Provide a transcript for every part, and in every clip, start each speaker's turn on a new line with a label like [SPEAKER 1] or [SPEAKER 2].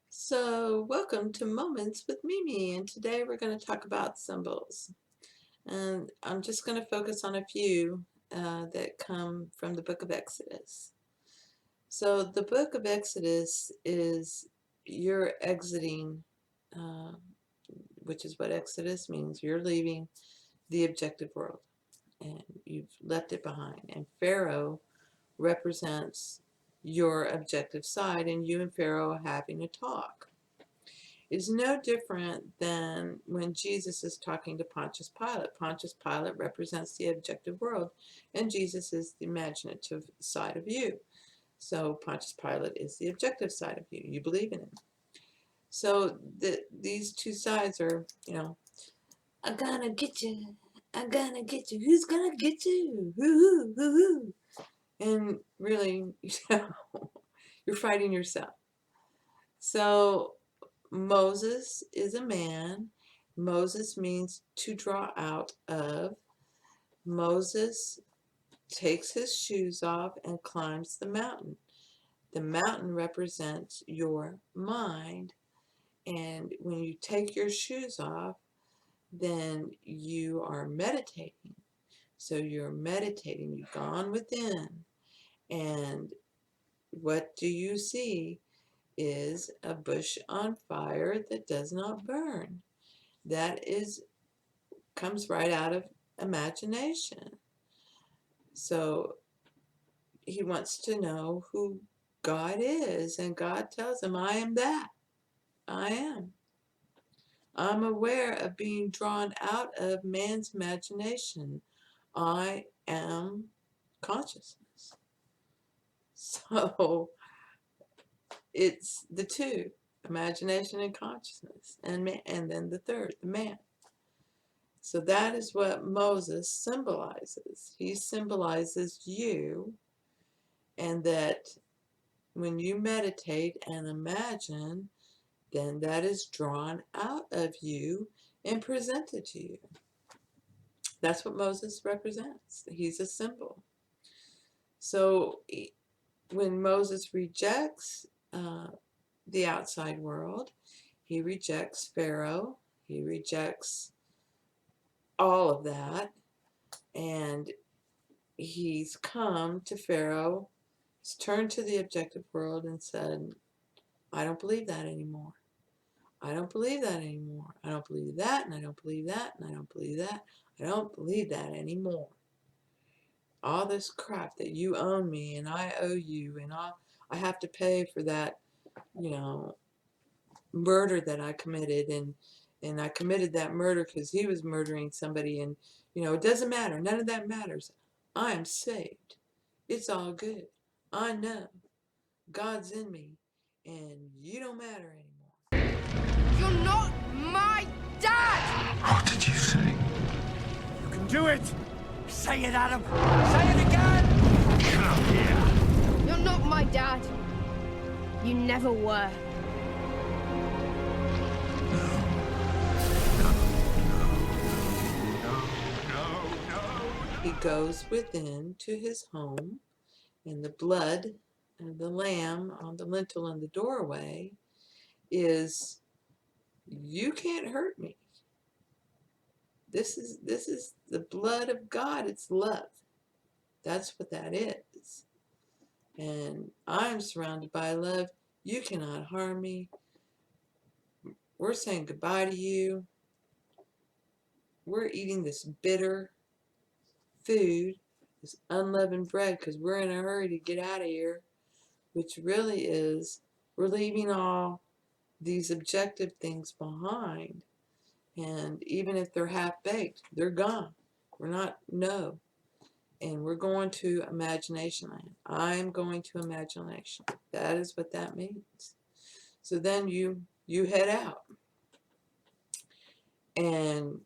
[SPEAKER 1] So, welcome to Moments with Mimi, and today we're going to talk about symbols. And I'm just going to focus on a few that come from the book of Exodus. So, the book of Exodus is you're exiting, uh, which is what Exodus means. You're leaving the objective world and you've left it behind. And Pharaoh represents your objective side, and you and Pharaoh are having a talk. Is no different than when Jesus is talking to Pontius Pilate. Pontius Pilate represents the objective world, and Jesus is the imaginative side of you. So Pontius Pilate is the objective side of you. You believe in him. So these two sides are, I'm gonna get you. I'm gonna get you. Who's gonna get you? Hoo hoo hoo hoo. And really, you're fighting yourself. So Moses is a man. Moses means to draw out of. Moses takes his shoes off and climbs the mountain. The mountain represents your mind. And when you take your shoes off, then you are meditating. So you're meditating, you've gone within. And what do you see is a bush on fire that does not burn. That comes right out of imagination. So he wants to know who God is, and God tells him, I am that. I am. I'm aware of being drawn out of man's imagination. I am consciousness. So it's the two, imagination and consciousness, and then the third, the man. So that is what Moses symbolizes. He symbolizes you, and that when you meditate and imagine, then that is drawn out of you and presented to you. That's what Moses represents. He's a symbol. So when Moses rejects the outside world, he rejects Pharaoh, he rejects all of that, and he's come to Pharaoh, he's turned to the objective world and said, I don't believe that anymore. I don't believe that anymore. I don't believe that, and I don't believe that, and I don't believe that. I don't believe that anymore. All this crap that you own me and I owe you, and I have to pay for that, murder that I committed, and I committed that murder because he was murdering somebody, and it doesn't matter. None of that matters. I am saved. It's all good. I know God's in me, and you don't matter anymore.
[SPEAKER 2] You're not my dad!
[SPEAKER 3] What did you say?
[SPEAKER 4] You can do it!
[SPEAKER 2] Say it, Adam! Say it again!
[SPEAKER 3] Come here!
[SPEAKER 2] You're not my dad. You never were.
[SPEAKER 1] He goes within to his home, and the blood of the lamb on the lintel in the doorway is, you can't hurt me. This is the blood of God. It's love. That's what that is. And I'm surrounded by love. You cannot harm me. We're saying goodbye to you. We're eating this bitter food, this unleavened bread, because we're in a hurry to get out of here, which really is, we're leaving all these objective things behind. And even if they're half-baked, they're gone. We're not, no. And we're going to imagination land. I'm going to imagination. That is what that means. So then you head out. And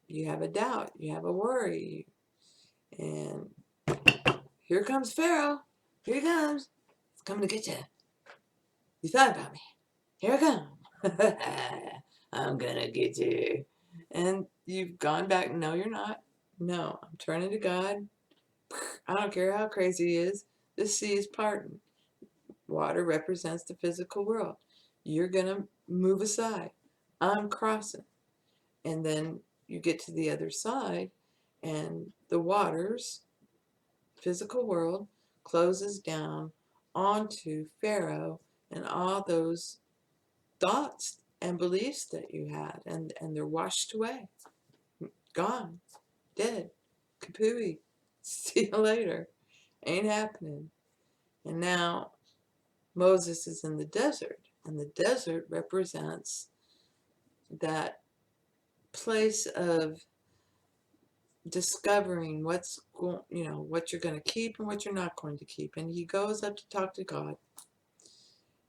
[SPEAKER 1] you have a doubt. You have a worry. And here comes Pharaoh. Here he comes. It's coming to get you. You thought about me. Here I come. I'm gonna get you. And you've gone back. No, you're not. No, I'm turning to God. I don't care how crazy he is. The sea is parting. Water represents the physical world. You're gonna move aside. I'm crossing. And then you get to the other side, and the waters, physical world, closes down onto Pharaoh and all those thoughts and beliefs that you had, and they're washed away, gone, dead, kapooey. See you later. Ain't happening. And now Moses is in the desert, and the desert represents that place of discovering what's going, what you're going to keep and what you're not going to keep. And he goes up to talk to God.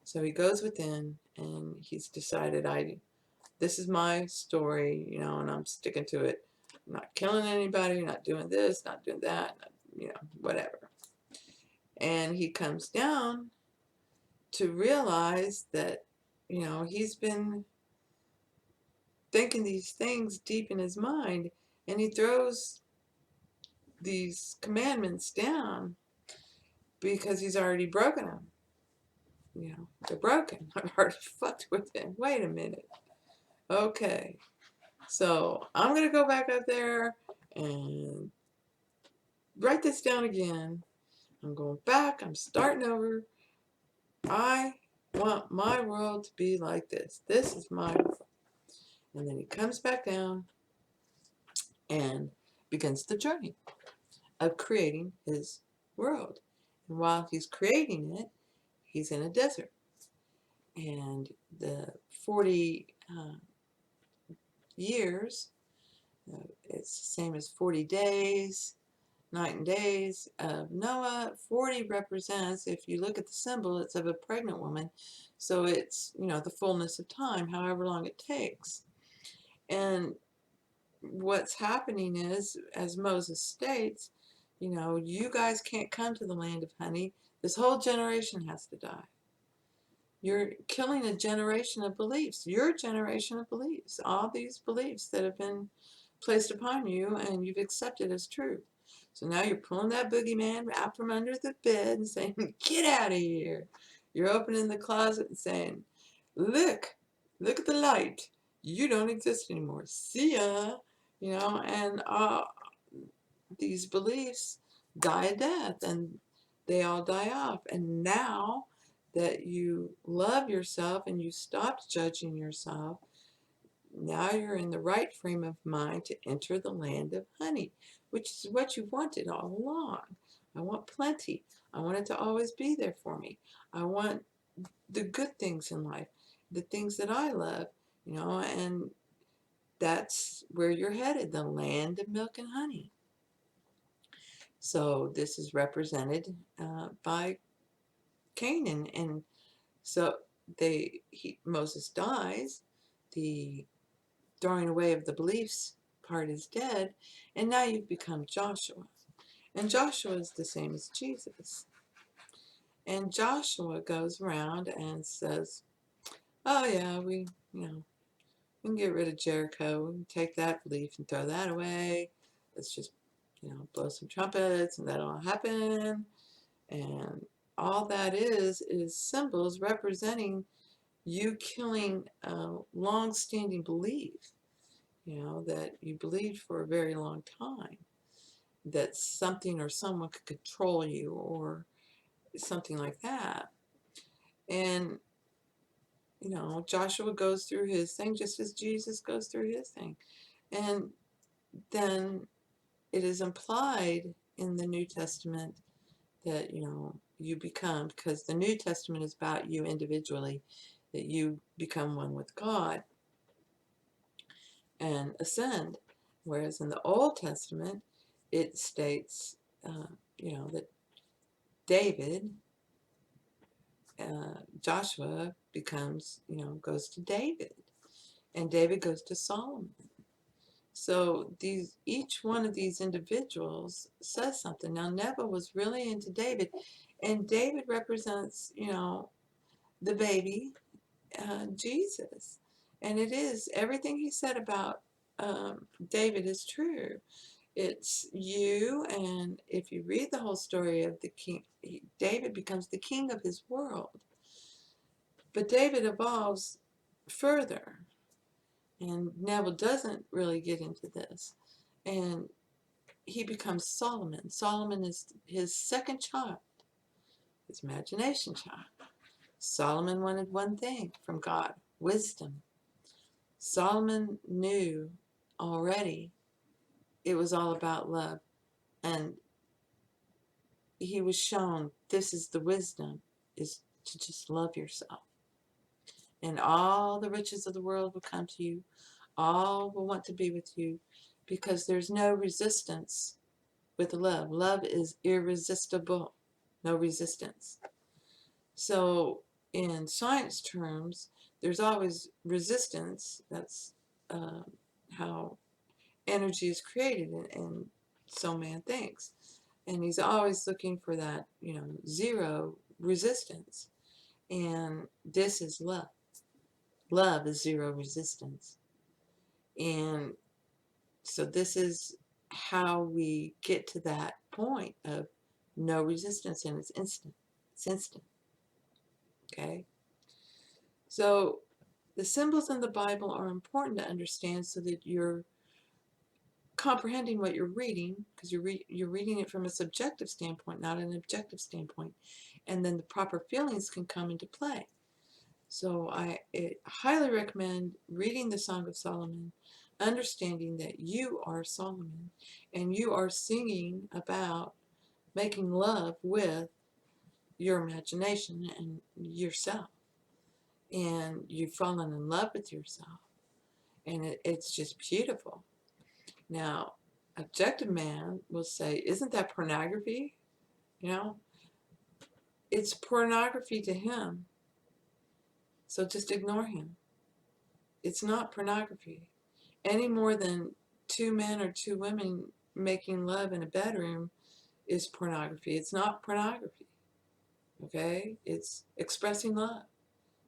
[SPEAKER 1] So he goes within, and he's decided, this is my story, and I'm sticking to it. I'm not killing anybody, not doing this, not doing that, whatever. And he comes down to realize that, he's been thinking these things deep in his mind, and he throws these commandments down because he's already broken them. They're broken. I've already fucked with them. Wait a minute. Okay. So I'm going to go back up there and write this down again. I'm going back. I'm starting over. I want my world to be like this. This is my world. And then he comes back down and begins the journey of creating his world. And while he's creating it, he's in a desert. And the 40 years, it's the same as 40 days, night and days of Noah. 40 represents, if you look at the symbol, it's of a pregnant woman. So it's, the fullness of time, however long it takes. And what's happening is, as Moses states, you guys can't come to the land of honey. This whole generation has to die. You're killing a generation of beliefs, your generation of beliefs, all these beliefs that have been placed upon you and you've accepted as true. So now you're pulling that boogeyman out from under the bed and saying, get out of here. You're opening the closet and saying, look at the light. You don't exist anymore. See ya. And these beliefs die a death, and they all die off. And now that you love yourself and you stopped judging yourself, now you're in the right frame of mind to enter the land of honey, which is what you wanted all along. I want plenty. I want it to always be there for me. I want the good things in life, the things that I love, and that's where you're headed, the land of milk and honey. So this is represented by Canaan, and so Moses dies, the throwing away of the beliefs part is dead, and now you've become Joshua. And Joshua is the same as Jesus. And Joshua goes around and says, oh yeah, we can get rid of Jericho. We can take that belief and throw that away. Let's just, blow some trumpets and that'll happen. And all that is symbols representing you killing a long-standing belief, that you believed for a very long time, that something or someone could control you or something like that. And, Joshua goes through his thing just as Jesus goes through his thing. And then it is implied in the New Testament that, you become, because the New Testament is about you individually, that you become one with God and ascend. Whereas in the Old Testament, it states, that David, Joshua becomes, goes to David, and David goes to Solomon. So each one of these individuals says something. Now Neville was really into David, and David represents, the baby, Jesus. And it is, everything he said about David is true. It's you, and if you read the whole story of the king, David becomes the king of his world. But David evolves further, and Neville doesn't really get into this. And he becomes Solomon. Solomon is his second child, his imagination child. Solomon wanted one thing from God: wisdom. Solomon knew already it was all about love, and he was shown this is the wisdom, is to just love yourself. And all the riches of the world will come to you. All will want to be with you because there's no resistance with love. Love is irresistible, no resistance. So in science terms, there's always resistance. That's how energy is created, and so man thinks. And he's always looking for that, zero resistance. And this is love. Love is zero resistance. And so this is how we get to that point of no resistance, and it's instant. It's instant. Okay? So the symbols in the Bible are important to understand so that you're comprehending what you're reading, because you're reading it from a subjective standpoint, not an objective standpoint, and then the proper feelings can come into play. So I highly recommend reading the Song of Solomon, understanding that you are Solomon, and you are singing about making love with your imagination and yourself, and you've fallen in love with yourself, and it's just beautiful. Now, objective man will say, isn't that pornography? It's pornography to him, so just ignore him. It's not pornography any more than two men or two women making love in a bedroom is pornography. It's not pornography, okay? It's expressing love.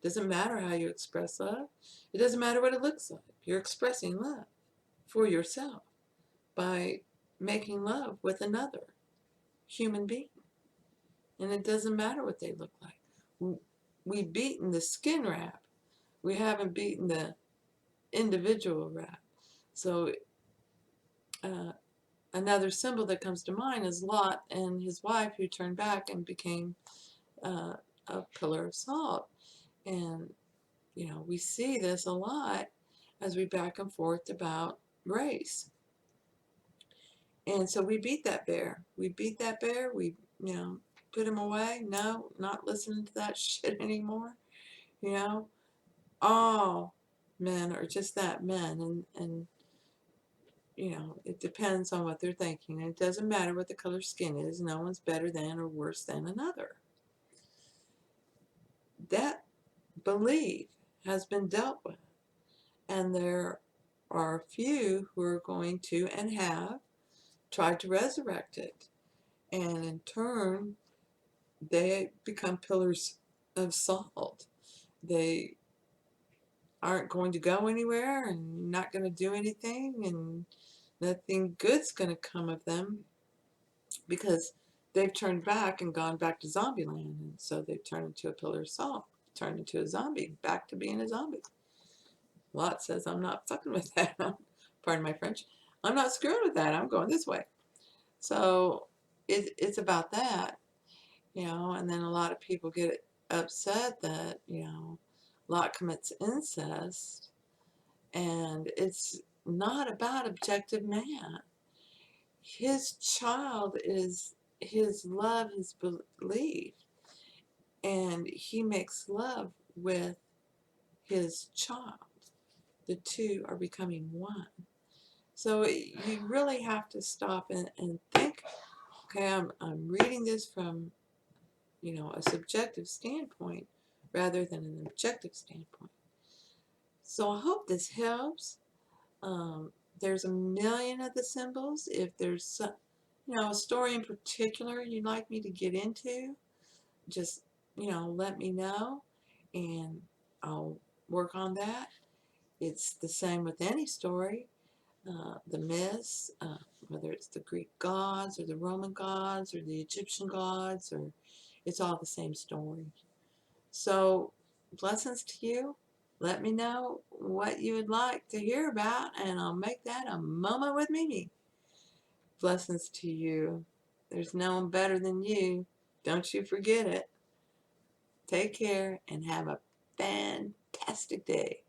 [SPEAKER 1] Doesn't matter how you express love. It doesn't matter what it looks like. You're expressing love for yourself by making love with another human being. And it doesn't matter what they look like. We've beaten the skin wrap. We haven't beaten the individual wrap. So another symbol that comes to mind is Lot and his wife, who turned back and became a pillar of salt. And, we see this a lot as we back and forth about race. And so we beat that bear. We beat that bear. We, put him away. No, not listening to that shit anymore. All men are just that, men. And it depends on what they're thinking. And it doesn't matter what the color skin is. No one's better than or worse than another. That belief has been dealt with. And there are a few who are going to and have tried to resurrect it. And in turn, they become pillars of salt. They aren't going to go anywhere and not going to do anything, and nothing good's going to come of them because they've turned back and gone back to zombie land. And so they've turned into a pillar of salt, turned into a zombie, back to being a zombie. Lot says, I'm not fucking with that. Pardon my French. I'm not screwing with that. I'm going this way. So it's about that, and then a lot of people get upset that, Lot commits incest, and it's not about objective man. His child is his love, his belief, and he makes love with his child. The two are becoming one. So you really have to stop and think, okay, I'm reading this from, a subjective standpoint rather than an objective standpoint. So I hope this helps. there's a million of the symbols. If there's some, a story in particular you'd like me to get into, just, let me know and I'll work on that. It's the same with any story. The myths, whether it's the Greek gods or the Roman gods or the Egyptian gods, or it's all the same story. So, blessings to you. Let me know what you would like to hear about, and I'll make that a moment with Mimi. Blessings to you. There's no one better than you. Don't you forget it. Take care and have a fantastic day.